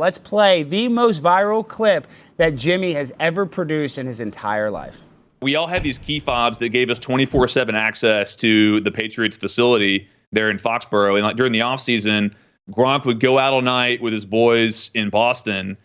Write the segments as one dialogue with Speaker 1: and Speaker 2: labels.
Speaker 1: Let's play the most viral clip that Jimmy has ever produced in his entire life.
Speaker 2: We all had these key fobs that gave us 24/7 access to the Patriots facility there in Foxborough. And like during the offseason, Gronk would go out all night with his boys in Boston,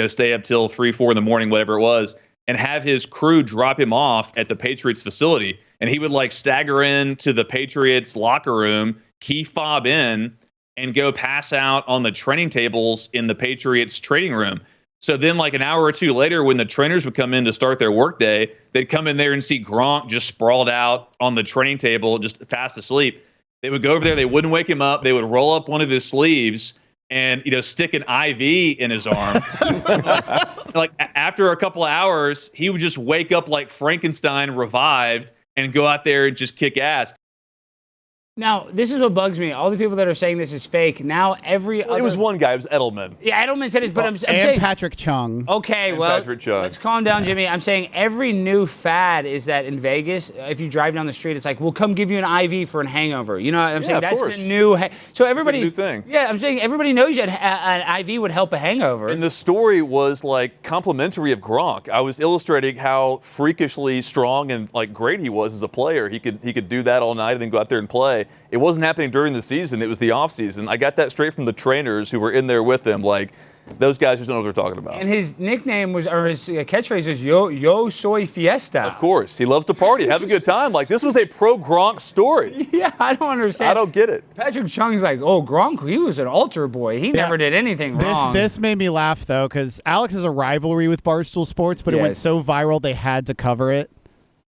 Speaker 2: stay up till 3, 4 in the morning, whatever it was, and have his crew drop him off at the Patriots facility. And he would like stagger into the Patriots locker room, key fob in, and go pass out on the training tables in the Patriots training room. So then like an hour or two later, when the trainers would come in to start their workday, they'd come in there and see Gronk just sprawled out on the training table, just fast asleep. They would go over there. They wouldn't wake him up. They would roll up one of his sleeves and, stick an IV in his arm. Like after a couple of hours, he would just wake up like Frankenstein revived and go out there and just kick ass.
Speaker 1: Now, this is what bugs me. All the people that are saying this is fake, now every other...
Speaker 3: It was one guy. It was Edelman.
Speaker 1: Yeah, Edelman said it, but I'm saying...
Speaker 4: Patrick Chung.
Speaker 1: Okay, well,
Speaker 3: Patrick Chung.
Speaker 1: Let's calm down, Jimmy. I'm saying every new fad is that in Vegas, if you drive down the street, it's like, we'll come give you an IV for a hangover. You know what I'm saying? That's the new... So everybody...
Speaker 3: It's a new thing.
Speaker 1: Yeah, I'm saying everybody knows that an IV would help a hangover.
Speaker 3: And the story was like complimentary of Gronk. I was illustrating how freakishly strong and like great he was as a player. He could do that all night and then go out there and play. It wasn't happening during the season. It was the offseason. I got that straight from the trainers who were in there with him. Like, those guys just don't know what they're talking about.
Speaker 1: And his nickname was, or his catchphrase was, yo soy fiesta.
Speaker 3: Of course. He loves to party, have a good time. Like, this was a pro-Gronk story.
Speaker 1: Yeah, I don't understand.
Speaker 3: I don't get it.
Speaker 1: Patrick Chung's like, Gronk, he was an altar boy. He never did anything wrong.
Speaker 4: This made me laugh, though, because Alex has a rivalry with Barstool Sports, but it went so viral they had to cover it.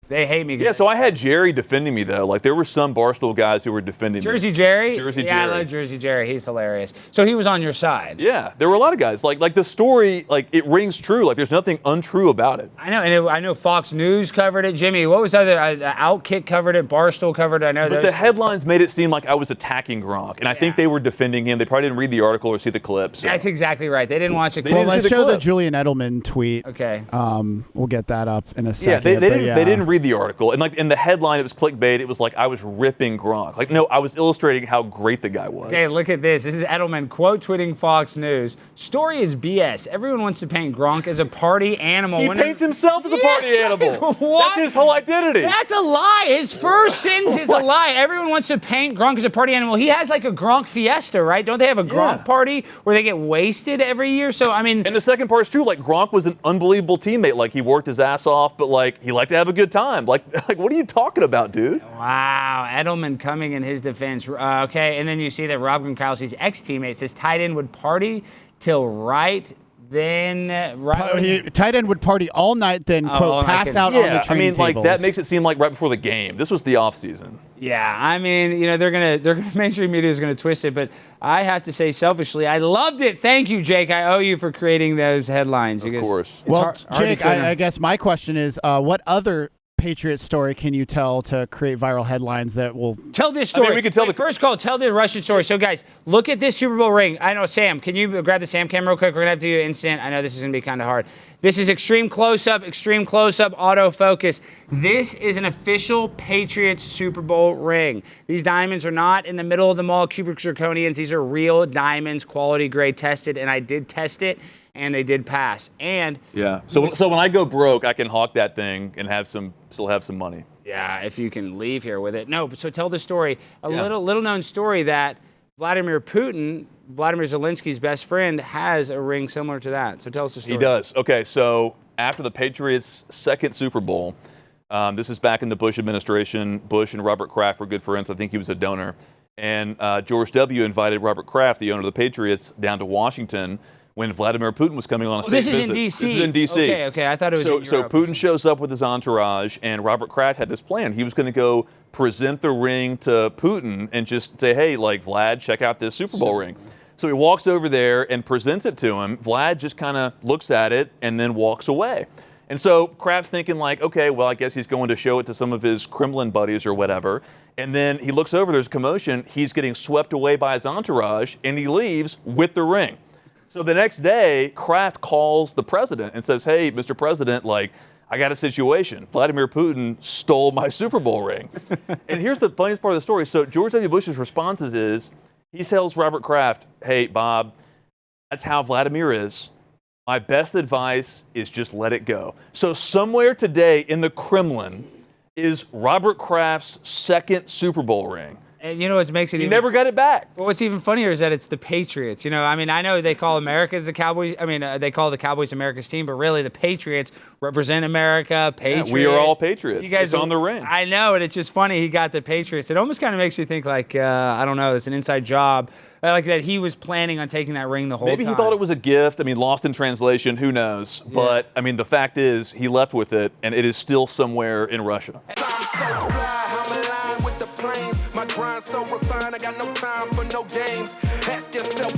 Speaker 1: They hate me.
Speaker 3: Yeah, so I had Jerry defending me, though. Like, there were some Barstool guys who were defending
Speaker 1: Jersey
Speaker 3: me.
Speaker 1: Jerry?
Speaker 3: Jersey
Speaker 1: Jerry.
Speaker 3: Jerry.
Speaker 1: I love Jersey Jerry. He's hilarious. So he was on your side.
Speaker 3: Yeah, there were a lot of guys. Like the story, like, it rings true. Like, there's nothing untrue about it.
Speaker 1: I know, and I know Fox News covered it. Jimmy, what was other? Outkick covered it. Barstool covered it. I know
Speaker 3: But the headlines made it seem like I was attacking Gronk, and I think they were defending him. They probably didn't read the article or see the clip. So.
Speaker 1: That's exactly right. They didn't watch it.
Speaker 4: Well, let's show the Julian Edelman tweet.
Speaker 1: Okay.
Speaker 4: We'll get that up in a second.
Speaker 3: Yeah, they didn't read the article, and like in the headline, it was clickbait. It was like I was ripping Gronk. Like, no, I was illustrating how great the guy was.
Speaker 1: Okay, look at this. This is Edelman quote tweeting Fox News. Story is BS. Everyone wants to paint Gronk as a party animal.
Speaker 3: He paints himself as a party animal.
Speaker 1: What?
Speaker 3: That's his whole identity.
Speaker 1: That's a lie. His first sentence is a lie. Everyone wants to paint Gronk as a party animal. He has like a Gronk fiesta, right? Don't they have a Gronk party where they get wasted every year? So, I mean...
Speaker 3: And the second part is true. Like, Gronk was an unbelievable teammate. Like, he worked his ass off, but, like, he liked to have a good time. Like what are you talking about, dude?
Speaker 1: Wow. Edelman coming in his defense. Okay, and then you see that Rob Gronkowski's ex-teammate says tight end would party till
Speaker 4: tight end would party all night, then quote pass out on the training tables.
Speaker 3: Like that makes it seem like right before the game. This was the offseason.
Speaker 1: Yeah, I mean, they're gonna mainstream media is gonna twist it, but I have to say selfishly, I loved it. Thank you, Jake. I owe you for creating those headlines.
Speaker 3: Of course.
Speaker 4: Well, Jake, I guess my question is, what other Patriots story can you tell to create viral headlines that will
Speaker 1: tell this story?
Speaker 3: I mean, we can tell
Speaker 1: first call. Tell the Russian story. So, guys, look at this Super Bowl ring. I know, Sam. Can you grab the Sam cam real quick? We're gonna have to do an instant. I know this is gonna be kind of hard. This is extreme close-up, autofocus. This is an official Patriots Super Bowl ring. These diamonds are not in the middle of the mall cubic zirconians. These are real diamonds, quality grade tested, and I did test it, and they did pass. And
Speaker 3: yeah, so when I go broke, I can hawk that thing and still have some money.
Speaker 1: Yeah, if you can leave here with it. No, but so tell the story. Little known story that Vladimir Putin, Vladimir Zelensky's best friend, has a ring similar to that. So tell us the story.
Speaker 3: He does. Okay, so after the Patriots' second Super Bowl, this is back in the Bush administration. Bush and Robert Kraft were good friends. I think he was a donor. And George W. invited Robert Kraft, the owner of the Patriots, down to Washington when Vladimir Putin was coming on a state visit.
Speaker 1: This is in D.C.
Speaker 3: This is in D.C.
Speaker 1: Okay. I thought it was in Europe.
Speaker 3: So Putin shows up with his entourage, and Robert Kraft had this plan. He was going to go present the ring to Putin and just say, hey, like, Vlad, check out this Super Bowl ring. So he walks over there and presents it to him. Vlad just kind of looks at it and then walks away. And so Kraft's thinking like, okay, well, I guess he's going to show it to some of his Kremlin buddies or whatever. And then he looks over, there's commotion. He's getting swept away by his entourage, and he leaves with the ring. So the next day, Kraft calls the president and says, hey, Mr. President, like, I got a situation. Vladimir Putin stole my Super Bowl ring. And here's the funniest part of the story. So George W. Bush's response is he tells Robert Kraft, hey, Bob, That's how Vladimir is. My best advice is just let it go. So somewhere today in the Kremlin is Robert Kraft's second Super Bowl ring.
Speaker 1: And you know what makes it
Speaker 3: He
Speaker 1: even
Speaker 3: never got it back.
Speaker 1: Well, what's even funnier is that it's the Patriots. You know, I mean, I know they call America's the Cowboys. I mean, they call the Cowboys America's team, but really the Patriots represent America. Patriots.
Speaker 3: Yeah, we are all Patriots.
Speaker 1: You guys
Speaker 3: it's on the ring.
Speaker 1: I know, and it's just funny he got the Patriots. It almost kind of makes me think like, I don't know, it's an inside job. Like that he was planning on taking that ring the whole time.
Speaker 3: Maybe he thought it was a gift. I mean, lost in translation, who knows? Yeah. But, I mean, the fact is he left with it, and it is still somewhere in Russia.
Speaker 5: My grind so refined, I got no time for no games. Ask yourself